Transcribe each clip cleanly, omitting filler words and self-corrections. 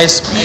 SP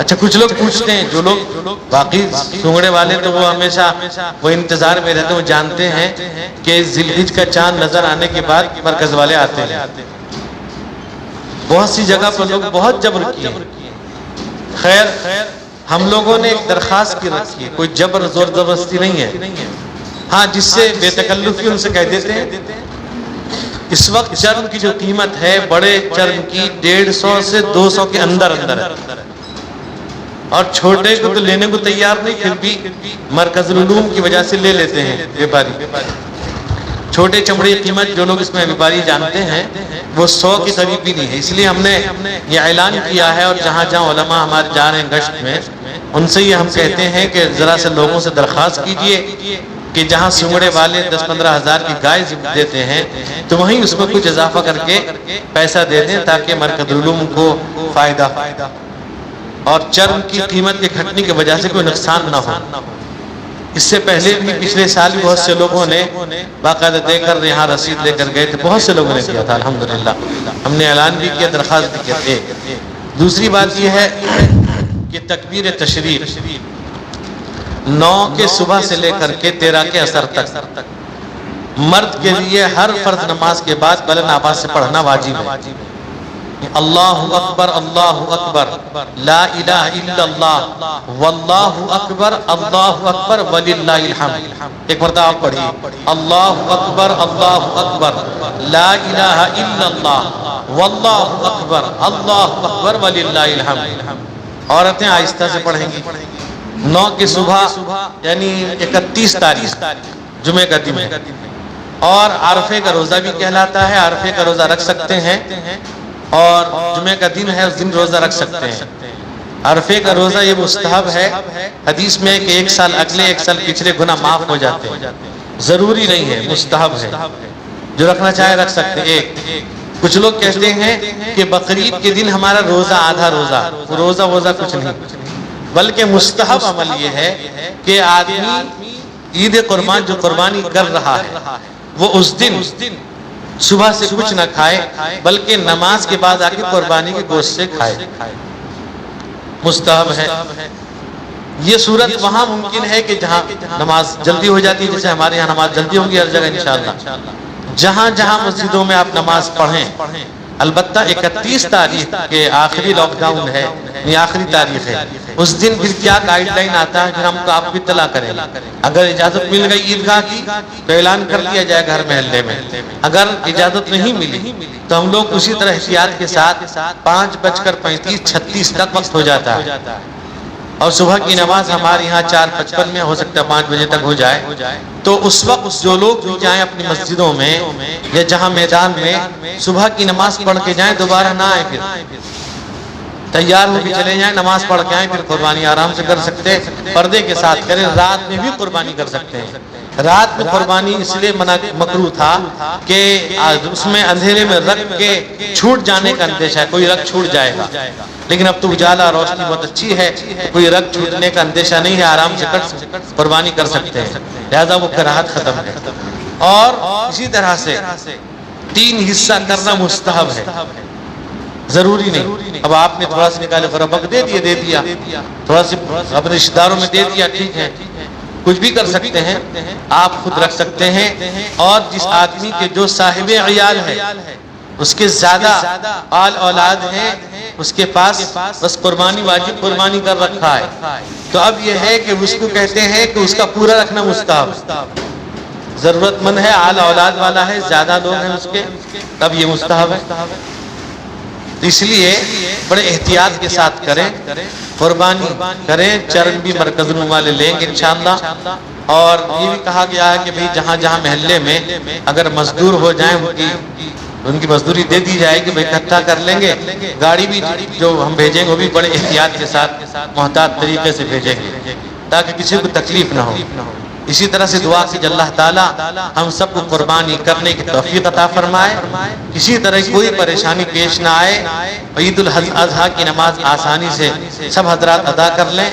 اچھا کچھ لوگ پوچھتے ہیں، جو لوگ باقی سونگڑے والے تو وہ ہمیشہ وہ انتظار میں رہتے ہیں، وہ جانتے ہیں کہ ذی الحجہ کا چاند نظر آنے کے بعد مرکز والے آتے ہیں۔ بہت سی جگہ پر لوگ بہت جبر کیے، خیر ہم لوگوں نے ایک درخواست کی رکھی ہے، کوئی جبر زور زبردستی نہیں ہے، ہاں جس سے بے تکلفی ان سے کہہ دیتے ہیں۔ اس وقت چرم کی جو قیمت ہے بڑے چرم کی 150 سے 200 کے اندر ہے، اور چھوٹے کو تو لینے کو تیار نہیں، پھر بھی مرکز العلوم کی وجہ سے لے لیتے ہیں بیپاری۔ چھوٹے چمڑے کی قیمت جو لوگ اس میں بیپاری جانتے ہیں وہ 100 کے قریب بھی نہیں ہے، اس لیے ہم نے یہ اعلان کیا ہے، اور جہاں جہاں علماء ہمارے جا رہے ہیں گشت میں، ان سے یہ ہم کہتے ہیں کہ ذرا سے لوگوں سے درخواست کیجئے کہ جہاں سنگڑے والے 10-15 ہزار کی گائے دیتے ہیں تو وہیں اس میں کچھ اضافہ کر کے پیسہ دے دیں، تاکہ مرکز العلوم کو فائدہ اور چرم کی قیمت کے گھٹنے کی وجہ سے کوئی نقصان نہ ہو۔ اس سے پہلے بھی پچھلے سال بھی بہت سے لوگوں نے باقاعدہ دے کر یہاں رسید لے کر گئے تھے، بہت سے لوگوں نے کیا تھا الحمدللہ، ہم نے اعلان بھی کیا، درخواست بھی کیا۔ دوسری بات یہ ہے کہ تکبیر تشریف 9 کے صبح سے لے کر کے 13 کے عصر تک مرد کے لیے ہر فرض نماز کے بعد بلند آواز سے پڑھنا واجب ہے۔ اللہ اکبر اللہ اکبر لا الہ الا اللہ واللہ اکبر اللہ اکبر وللہ الحمد۔ ایک مرتبہ آپ پڑھیے، اللہ اکبر لا الہ الا اللہ واللہ اکبر وللہ الحمد۔ عورتیں آہستہ سے پڑھیں گی۔ 9 کی صبح یعنی 31 تاریخ جمعہ کا دن ہے، اور عرفے کا روزہ بھی کہلاتا ہے، عرفے کا روزہ رکھ سکتے ہیں، اور جمعہ کا دن ہے اس دن روزہ رکھ سکتے ہیں۔ عرفے کا روزہ یہ مستحب ہے، حدیث میں کہ 1 سال اگلے 1 سال پچھلے گناہ معاف ہو جاتے ہیں، ضروری نہیں ہے، مستحب ہے، جو رکھنا چاہے رکھ سکتے ہیں۔ کچھ لوگ کہتے ہیں کہ بقرعید کے دن ہمارا روزہ آدھا روزہ کچھ نہیں، بلکہ مستحب عمل یہ ہے کہ آدمی عید قربان جو قربانی کر رہا ہے وہ اس دن صبح سے کچھ نہ کھائے، بلکہ نماز کے بعد آ کے قربانی کے گوشت سے کھائے، مستحب ہے۔ یہ صورت وہاں ممکن ہے کہ جہاں نماز جلدی ہو جاتی ہے، جیسے ہمارے یہاں نماز جلدی ہوگی ہر جگہ انشاءاللہ۔ جہاں جہاں مسجدوں میں آپ نماز پڑھیں، البتہ 31 تاریخ کے آخری لاک ڈاؤن ہے، یہ آخری تاریخ ہے، اس دن پھر کیا گائیڈ لائن آتا ہے پھر ہم کو آپ کو اطلاع کریں گے۔ اگر اجازت مل گئی عیدگاہ کی تو اعلان کر دیا جائے گھر محلے میں، اگر اجازت نہیں ملی تو ہم لوگ اسی طرح احتیاط کے ساتھ 5:35-36 تک وقت ہو جاتا ہے، اور صبح کی نماز ہمارے یہاں 4:55 میں ہو سکتا ہے 5 بجے تک ہو جائے، تو اس وقت جو لوگ بھی جائیں اپنی مسجدوں میں یا جہاں میدان میں صبح کی نماز پڑھ کے جائیں، دوبارہ نہ آئیں، پھر تیار ہو کے چلے جائیں، نماز پڑھ کے آئیں، پھر قربانی آرام سے کر سکتے ہیں، پردے کے ساتھ کریں، رات میں بھی قربانی کر سکتے ہیں۔ رات میں قربانی اس لیے مکروہ تھا کہ اس میں اندھیرے میں رکھ کے چھوٹ جانے کا اندیشہ ہے، کوئی رکھ چھوٹ جائے گا، لیکن اب تو اجالا روشنی بہت اچھی ہے، کوئی رکھ چھوٹنے کا اندیشہ نہیں ہے، آرام سے قربانی کر سکتے ہیں، لہذا وہ کراہت ختم ہے۔ اور اسی طرح سے 3 حصہ کرنا مستحب ہے، ضروری نہیں۔ اب آپ نے تھوڑا سا نکالے فربک دے دیا، تھوڑا سا اپنے رشتہ داروں میں دے دیا، ٹھیک ہے، کچھ بھی کر سکتے ہیں، آپ خود رکھ سکتے ہیں۔ اور جس آدمی کے جو صاحب عیال ہے، اس کے زیادہ آل اولاد ہیں، اس کے پاس بس قربانی واجب قربانی کر رکھا ہے، تو اب یہ ہے کہ اس کو کہتے ہیں کہ اس کا پورا رکھنا مستحب، ضرورت مند ہے، آل اولاد والا ہے، زیادہ لوگ ہیں اس کے، تب یہ مستحب ہے۔ اس لیے بڑے احتیاط کے ساتھ کریں، قربانی کریں، چرن بھی مرکز العلوم والے لیں گے انشاءاللہ۔ اور یہ بھی کہا گیا ہے کہ بھئی جہاں جہاں محلے میں اگر مزدور ہو جائیں ان کی مزدوری دے دی جائے کہ بھئی اکٹھا کر لیں گے، گاڑی بھی جو ہم بھیجیں گے وہ بھی بڑے احتیاط کے ساتھ محتاط طریقے سے بھیجیں گے تاکہ کسی کو تکلیف نہ ہو۔ اسی طرح سے دعا کی اللہ تعالیٰ ہم سب کو قربانی کرنے کی توفیق عطا فرمائے، کسی طرح کوئی پریشانی پیش نہ آئے، عید الاضحیٰ کی نماز آسانی سے سب حضرات ادا کر لیں۔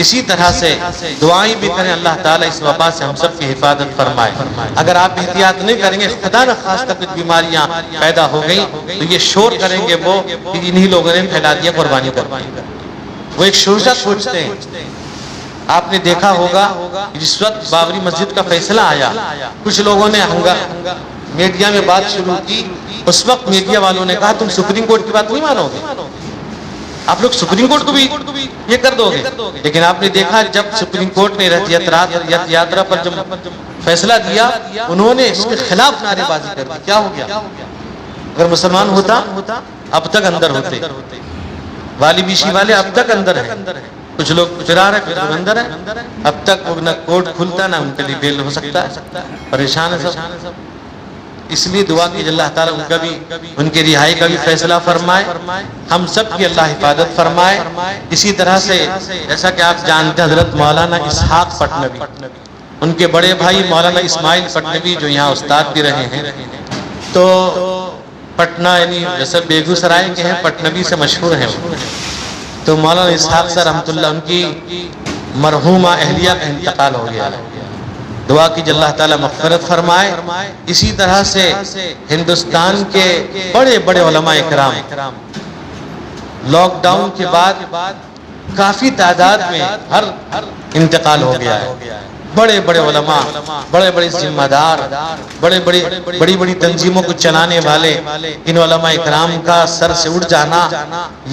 اسی طرح سے دعائیں بھی کریں، اللہ تعالیٰ اس وبا سے ہم سب کی حفاظت فرمائے۔ اگر آپ احتیاط نہیں کریں گے، خدا نہ خواستہ کچھ بیماریاں پیدا ہو گئیں تو یہ شور کریں گے وہ کہ انہی لوگوں نے پھیلا دیا قربانی کر۔ وہ ایک شوشہ سوچتے ہیں. آپ نے دیکھا ہوگا جس وقت بابری مسجد کا فیصلہ آیا کچھ لوگوں نے میڈیا میں بات شروع کی. اس وقت میڈیا والوں نے کہا تم سپریم کورٹ کی بات نہیں مانو گے, آپ لوگ سپریم کورٹ کو بھی یہ کر دو گے. لیکن آپ نے دیکھا جب سپریم کورٹ نے رتھ یاترا پر جب فیصلہ دیا انہوں نے اس کے خلاف نعرے بازی کر دی. کیا ہو گیا؟ اگر مسلمان ہوتا اب تک اندر ہوتے. والی بیشی والے اب تک اندر ہیں, کچھ لوگ چرا رہے کچھ لوگ اندر ہیں. اب تک نہ کورٹ کھلتا نہ ان کے لیے بیل ہو سکتا ہے. پریشان ہے سب. اس لیے دعا کی اللہ تعالیٰ ان کا بھی ان کے رہائی کا بھی فیصلہ فرمائے, ہم سب کی اللہ حفاظت فرمائے. اسی طرح سے جیسا کہ آپ جانتے ہیں حضرت مولانا اسحاق پٹنوی, ان کے بڑے بھائی مولانا اسماعیل پٹنوی جو یہاں استاد بھی رہے ہیں, تو پٹنہ یعنی جیسے بیگو سرائے کے ہیں پٹنوی سے مشہور ہیں. تو مولانا اسحاق سے رحمۃ اللہ ان کی مرحومہ اہلیہ کا انتقال ہو گیا. دعا کی اللہ تعالیٰ مغفرت فرمائے. اسی طرح سے ہندوستان کے بڑے بڑے علماء اکرام لاک ڈاؤن کے بعد کافی تعداد میں ہر انتقال ہو گیا ہے. بڑے بڑے علماء, بڑے بڑے ذمہ دار, بڑی بڑی تنظیموں کو چلانے والے ان علماء اکرام کا سر سے اٹھ جانا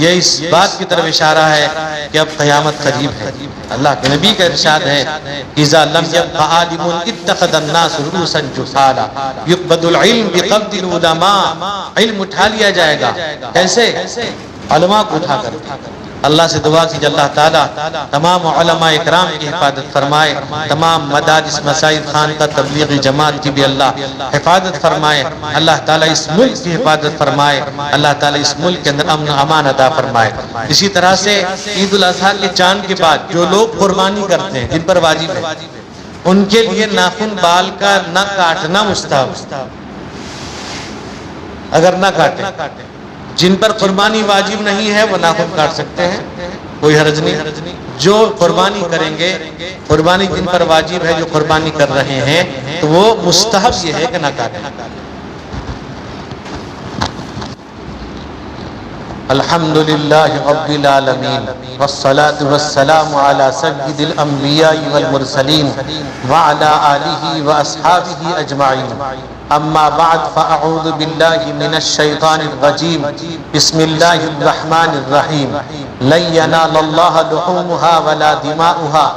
یہ اس بات کی طرف اشارہ ہے کہ اب قیامت قریب ہے. اللہ کے نبی کا ارشاد ہے اذا لم يبق عالم اتخذ الناس رؤوسا جهالا يقبض العلم بقبض العلماء. علم اٹھا لیا جائے گا. کیسے؟ علماء کو اٹھا کر. اللہ سے دعا کی اللہ تعالیٰ تمام علماء اکرام کی حفاظت فرمائے, تمام مدارس مساجد خانقاہ تبلیغی جماعت کی بھی اللہ حفاظت فرمائے. اللہ تعالیٰ اس ملک کی حفاظت فرمائے. اللہ تعالیٰ اس ملک کے اندر امن و امان عطا فرمائے. اسی طرح سے عید الاضحیٰ کے چاند کے بعد جو لوگ قربانی کرتے ہیں جن پر واجب ہے ان کے لیے ناخن بال کا نہ کاٹنا مستحب, اگر نہ کاٹیں. جن پر قربانی واجب نہیں ہے وہ ناخن کاٹ سکتے ہیں, کوئی حرج نہیں. جو قربانی کریں گے, قربانی جن پر واجب ہے جو قربانی کر رہے ہیں تو وہ مستحب یہ ہے کہ نہ کاٹیں. الحمدللہ رب العالمین والصلاة والسلام علی سید الانبیاء والمرسلین وعلی آلہ واصحابہ اجمعین. اما بعد فاعوذ باللہ من الشیطان الرجیم. بسم اللہ الرحمن الرحیم. لن ینال اللہ لحومها ولا دماؤها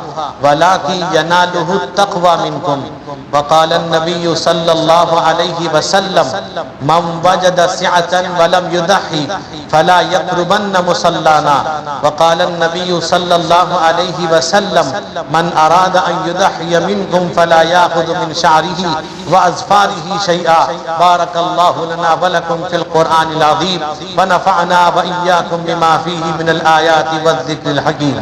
ولكن ینالہ التقوی منکم. وقال النبی صلی اللہ علیہ وسلم من وجد سعة ولم يضحی فلا يقربن مصلانا. وقال النبی صلی اللہ علیہ وسلم من اراد ان يضحی منکم فلا یاخذ من شعره واظفاره شیئا. بارک اللہ لنا ولکم فی القرآن العظیم ونفعنا وإیاکم بما فیہ من الآیات والذکر الحکیم.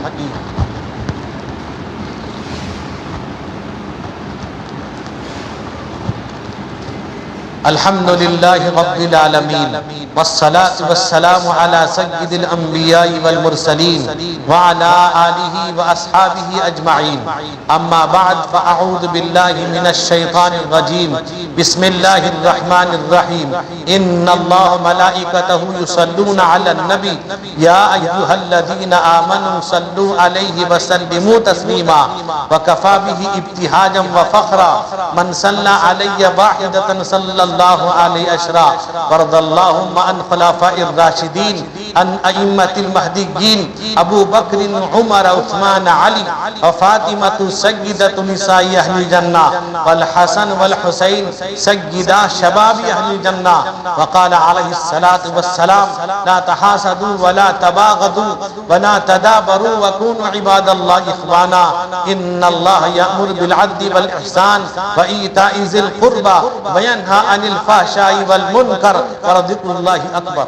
الحمدللہ رب العالمین والصلاة والسلام علی سید الانبیاء والمرسلین وعلی آلہ واصحابہ اجمعین. اما بعد فاعوذ باللہ من الشیطان الرجیم. بسم اللہ الرحمن الرحیم. ان اللہ ملائکتہ یصلون علی النبی یا ایہا الذین آمنوا صلوا علیہ وسلموا تسلیما. وکفا بہ ابتہاجا وفخرا من صلی علی واحدۃ صلی اللہ علیہ اشرا. ورض اللہم عن خلفاء الراشدین عن ائمۃ المہدیین ابو بکر عمر عثمان علی وفاطمۃ سیدۃ نساء اہل الجنہ والحسن والحسین سیدا شباب اہل الجنہ. وقال علیہ الصلاۃ والسلام لا تحاسدوا ولا تباغضوا ولا تدابروا وكونوا عباد اللہ اخوانا. ان اللہ یأمر بالعدل والاحسان وایتاء ذی القربى وینہی عن الفحشاء والمنکر ولذکر اللہ اکبر.